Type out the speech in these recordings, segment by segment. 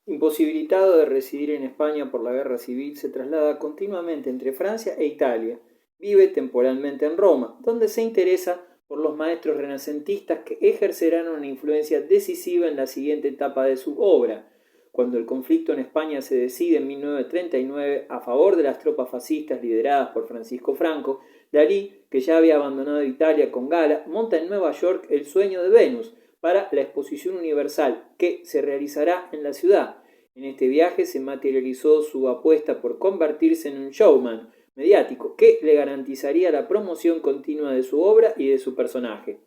Imposibilitado de residir en España por la guerra civil, se traslada continuamente entre Francia e Italia. Vive temporalmente en Roma, donde se interesa por los maestros renacentistas que ejercerán una influencia decisiva en la siguiente etapa de su obra. Cuando el conflicto en España se decide en 1939 a favor de las tropas fascistas lideradas por Francisco Franco, Dalí, que ya había abandonado Italia con Gala, monta en Nueva York El sueño de Venus para la Exposición Universal, que se realizará en la ciudad. En este viaje se materializó su apuesta por convertirse en un showman mediático que le garantizaría la promoción continua de su obra y de su personaje.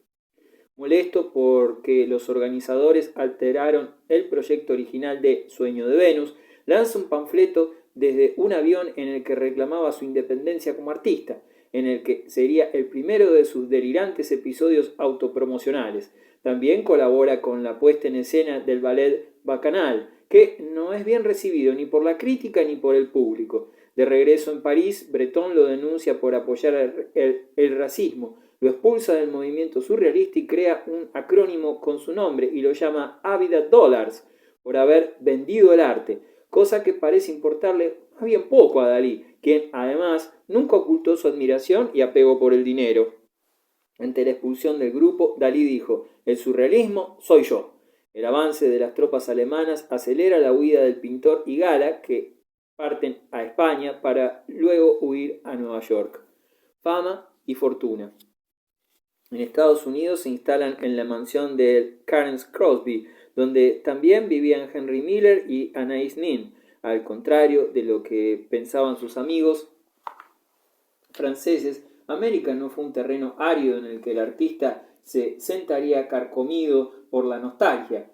Molesto porque los organizadores alteraron el proyecto original de Sueño de Venus, lanza un panfleto desde un avión en el que reclamaba su independencia como artista, en el que sería el primero de sus delirantes episodios autopromocionales. También colabora con la puesta en escena del ballet Bacchanal, que no es bien recibido ni por la crítica ni por el público. De regreso en París, Breton lo denuncia por apoyar el racismo, lo expulsa del movimiento surrealista y crea un acrónimo con su nombre y lo llama Avida Dollars por haber vendido el arte, cosa que parece importarle más bien poco a Dalí, quien además nunca ocultó su admiración y apego por el dinero. Ante la expulsión del grupo, Dalí dijo: "El surrealismo soy yo". El avance de las tropas alemanas acelera la huida del pintor y Gala, que parten a España para luego huir a Nueva York. Fama y fortuna. En Estados Unidos se instalan en la mansión de Clarence Crosby, donde también vivían Henry Miller y Anais Nin. Al contrario de lo que pensaban sus amigos franceses, América no fue un terreno árido en el que el artista se sentaría carcomido por la nostalgia,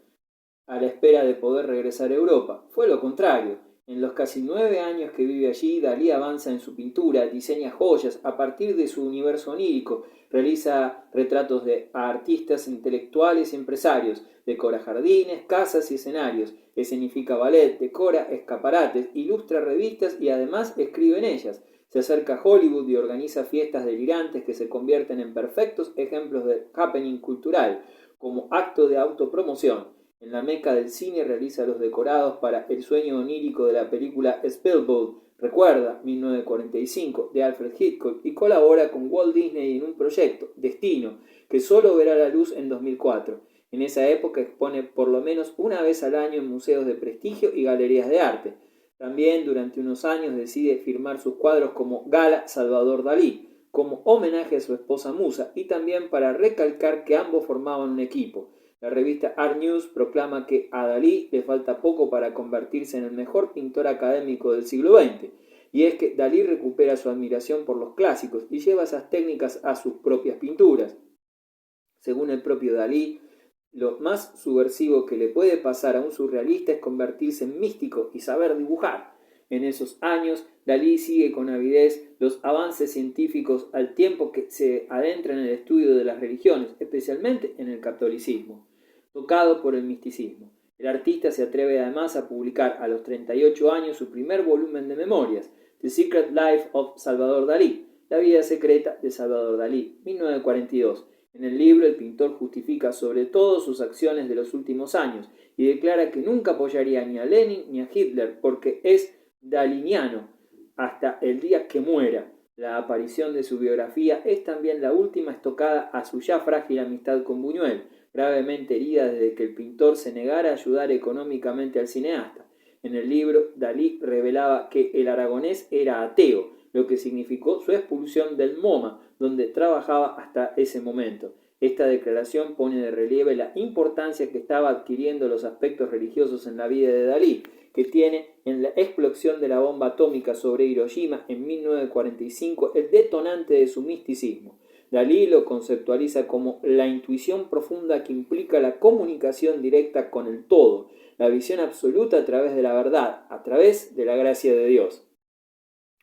a la espera de poder regresar a Europa. Fue lo contrario. En los casi 9 años que vive allí, Dalí avanza en su pintura, diseña joyas a partir de su universo onírico, realiza retratos de artistas intelectuales y empresarios, decora jardines, casas y escenarios, escenifica ballet, decora escaparates, ilustra revistas y además escribe en ellas. Se acerca a Hollywood y organiza fiestas delirantes que se convierten en perfectos ejemplos de happening cultural, como acto de autopromoción. En la meca del cine realiza los decorados para El sueño onírico de la película Spellbound, recuerda, 1945, de Alfred Hitchcock, y colabora con Walt Disney en un proyecto, Destino, que solo verá la luz en 2004. En esa época expone por lo menos una vez al año en museos de prestigio y galerías de arte. También durante unos años decide firmar sus cuadros como Gala Salvador Dalí, como homenaje a su esposa Musa y también para recalcar que ambos formaban un equipo. La revista Art News proclama que a Dalí le falta poco para convertirse en el mejor pintor académico del siglo XX. Y es que Dalí recupera su admiración por los clásicos y lleva esas técnicas a sus propias pinturas. Según el propio Dalí, lo más subversivo que le puede pasar a un surrealista es convertirse en místico y saber dibujar. En esos años, Dalí sigue con avidez los avances científicos al tiempo que se adentra en el estudio de las religiones, especialmente en el catolicismo. Tocado por el misticismo, el artista se atreve además a publicar a los 38 años su primer volumen de memorias, The Secret Life of Salvador Dalí, La vida secreta de Salvador Dalí, 1942. En el libro, el pintor justifica sobre todo sus acciones de los últimos años y declara que nunca apoyaría ni a Lenin ni a Hitler porque es daliniano hasta el día que muera. La aparición de su biografía es también la última estocada a su ya frágil amistad con Buñuel, gravemente herida desde que el pintor se negara a ayudar económicamente al cineasta. En el libro, Dalí revelaba que el aragonés era ateo, lo que significó su expulsión del MoMA, donde trabajaba hasta ese momento. Esta declaración pone de relieve la importancia que estaba adquiriendo los aspectos religiosos en la vida de Dalí, que tiene en la explosión de la bomba atómica sobre Hiroshima en 1945 el detonante de su misticismo. Dalí lo conceptualiza como la intuición profunda que implica la comunicación directa con el todo, la visión absoluta a través de la verdad, a través de la gracia de Dios.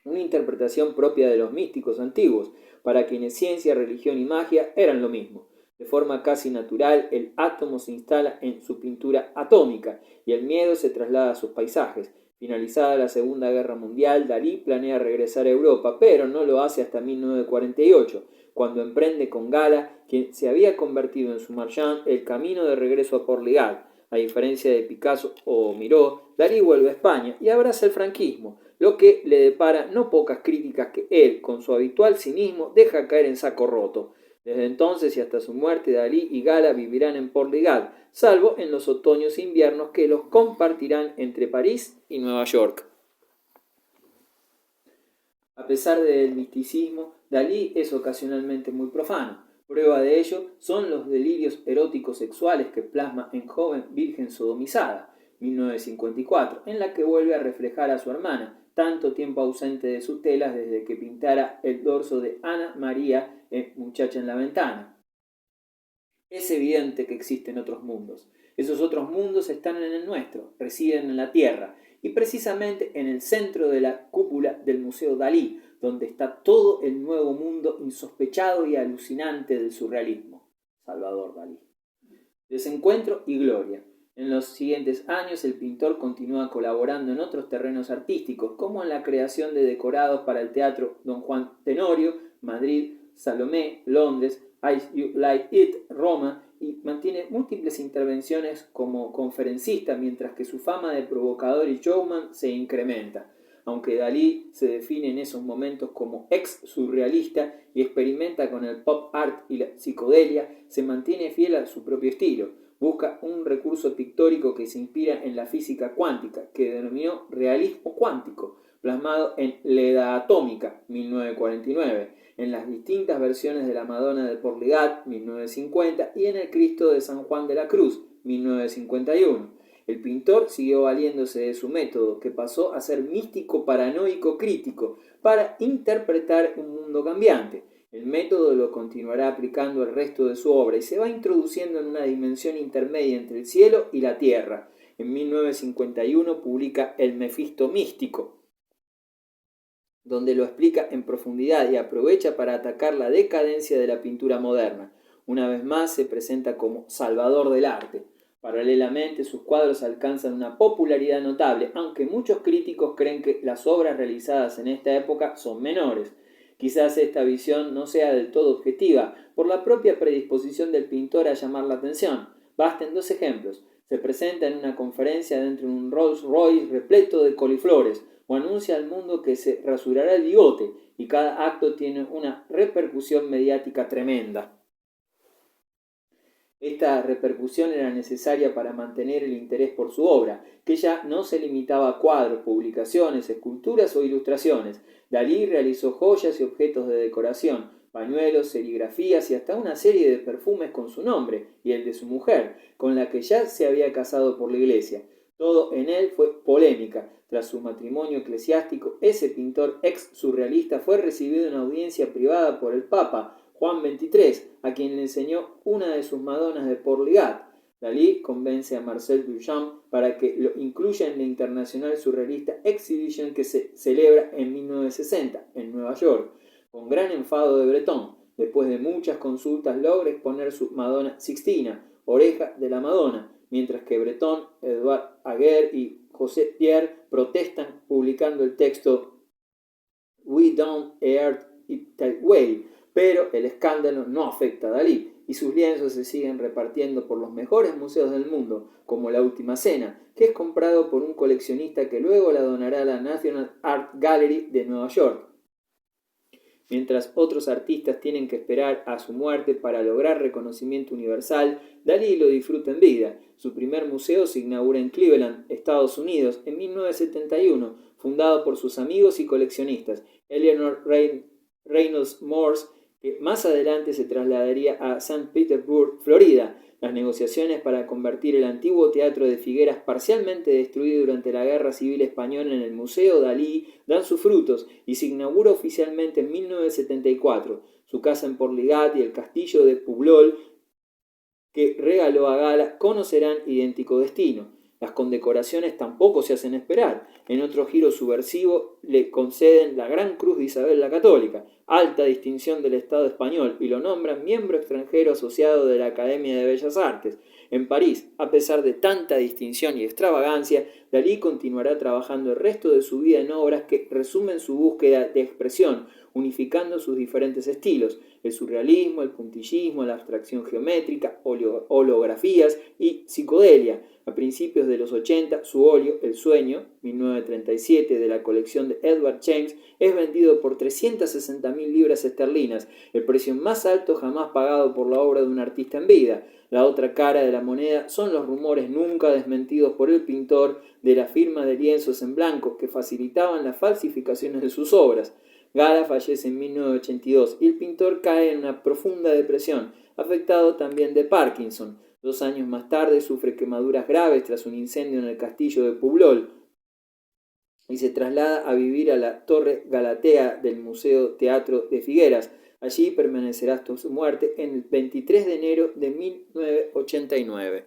Una interpretación propia de los místicos antiguos, para quienes ciencia, religión y magia eran lo mismo. De forma casi natural, el átomo se instala en su pintura atómica y el miedo se traslada a sus paisajes. Finalizada la Segunda Guerra Mundial, Dalí planea regresar a Europa, pero no lo hace hasta 1948, cuando emprende con Gala, quien se había convertido en su marchand, el camino de regreso a Portugal. A diferencia de Picasso o Miró, Dalí vuelve a España y abraza el franquismo, lo que le depara no pocas críticas que él, con su habitual cinismo, deja caer en saco roto. Desde entonces y hasta su muerte, Dalí y Gala vivirán en Portligat, salvo en los otoños e inviernos que los compartirán entre París y Nueva York. A pesar del misticismo, Dalí es ocasionalmente muy profano. Prueba de ello son los delirios eróticos sexuales que plasma en Joven Virgen Sodomizada, 1954, en la que vuelve a reflejar a su hermana, tanto tiempo ausente de sus telas desde que pintara el dorso de Ana María en Muchacha en la ventana. Es evidente que existen otros mundos. Esos otros mundos están en el nuestro, residen en la Tierra, y precisamente en el centro de la cúpula del Museo Dalí, donde está todo el nuevo mundo insospechado y alucinante del surrealismo. Salvador Dalí. Desencuentro y gloria. En los siguientes años el pintor continúa colaborando en otros terrenos artísticos, como en la creación de decorados para el Teatro Don Juan Tenorio, Madrid, Salomé, Londres, As You Like It, Roma, y mantiene múltiples intervenciones como conferencista, mientras que su fama de provocador y showman se incrementa. Aunque Dalí se define en esos momentos como ex-surrealista y experimenta con el pop art y la psicodelia, se mantiene fiel a su propio estilo. Busca un recurso pictórico que se inspira en la física cuántica, que denominó realismo cuántico, plasmado en L'Edad Atómica, 1949, en las distintas versiones de la Madonna de Portligat, 1950, y en el Cristo de San Juan de la Cruz, 1951. El pintor siguió valiéndose de su método, que pasó a ser místico paranoico crítico, para interpretar un mundo cambiante. El método lo continuará aplicando el resto de su obra y se va introduciendo en una dimensión intermedia entre el cielo y la tierra. En 1951 publica El Mefisto místico, donde lo explica en profundidad y aprovecha para atacar la decadencia de la pintura moderna. Una vez más se presenta como salvador del arte. Paralelamente, sus cuadros alcanzan una popularidad notable, aunque muchos críticos creen que las obras realizadas en esta época son menores. Quizás esta visión no sea del todo objetiva, por la propia predisposición del pintor a llamar la atención. Basten dos ejemplos. Se presenta en una conferencia dentro de un Rolls Royce repleto de coliflores, o anuncia al mundo que se rasurará el bigote, y cada acto tiene una repercusión mediática tremenda. Esta repercusión era necesaria para mantener el interés por su obra, que ya no se limitaba a cuadros, publicaciones, esculturas o ilustraciones. Dalí realizó joyas y objetos de decoración, pañuelos, serigrafías y hasta una serie de perfumes con su nombre y el de su mujer, con la que ya se había casado por la iglesia. Todo en él fue polémica. Tras su matrimonio eclesiástico, ese pintor ex-surrealista fue recibido en audiencia privada por el Papa Juan XXIII, a quien le enseñó una de sus Madonas de Portligat. Dalí convence a Marcel Duchamp para que lo incluya en la International Surrealista Exhibition que se celebra en 1960 en Nueva York, con gran enfado de Breton. Después de muchas consultas logra exponer su Madonna Sixtina, Oreja de la Madonna, mientras que Breton, Edouard Aguerre y José Pierre protestan publicando el texto "We don't earn it that way", pero el escándalo no afecta a Dalí y sus lienzos se siguen repartiendo por los mejores museos del mundo, como La Última Cena, que es comprado por un coleccionista que luego la donará a la National Art Gallery de Nueva York. Mientras otros artistas tienen que esperar a su muerte para lograr reconocimiento universal, Dalí lo disfruta en vida. Su primer museo se inaugura en Cleveland, Estados Unidos, en 1971, fundado por sus amigos y coleccionistas, Eleanor Reynolds Morse, que más adelante se trasladaría a St. Petersburg, Florida. Las negociaciones para convertir el antiguo Teatro de Figueras, parcialmente destruido durante la Guerra Civil Española, en el Museo Dalí dan sus frutos y se inaugura oficialmente en 1974. Su casa en Portligat y el castillo de Pujol que regaló a Gala conocerán idéntico destino. Las condecoraciones tampoco se hacen esperar. En otro giro subversivo le conceden la Gran Cruz de Isabel la Católica, alta distinción del Estado español, y lo nombran miembro extranjero asociado de la Academia de Bellas Artes. En París, a pesar de tanta distinción y extravagancia, Dalí continuará trabajando el resto de su vida en obras que resumen su búsqueda de expresión, unificando sus diferentes estilos. el surrealismo, el puntillismo, la abstracción geométrica, holografías y psicodelia. A principios de los 80, su óleo, El sueño, 1937, de la colección de Edward James, es vendido por 360.000 libras esterlinas, el precio más alto jamás pagado por la obra de un artista en vida. La otra cara de la moneda son los rumores nunca desmentidos por el pintor de la firma de lienzos en blanco que facilitaban las falsificaciones de sus obras. Gala fallece en 1982 y el pintor cae en una profunda depresión, afectado también de Parkinson. 2 años más tarde sufre quemaduras graves tras un incendio en el castillo de Publol y se traslada a vivir a la Torre Galatea del Museo Teatro de Figueras. Allí permanecerá hasta su muerte en el 23 de enero de 1989.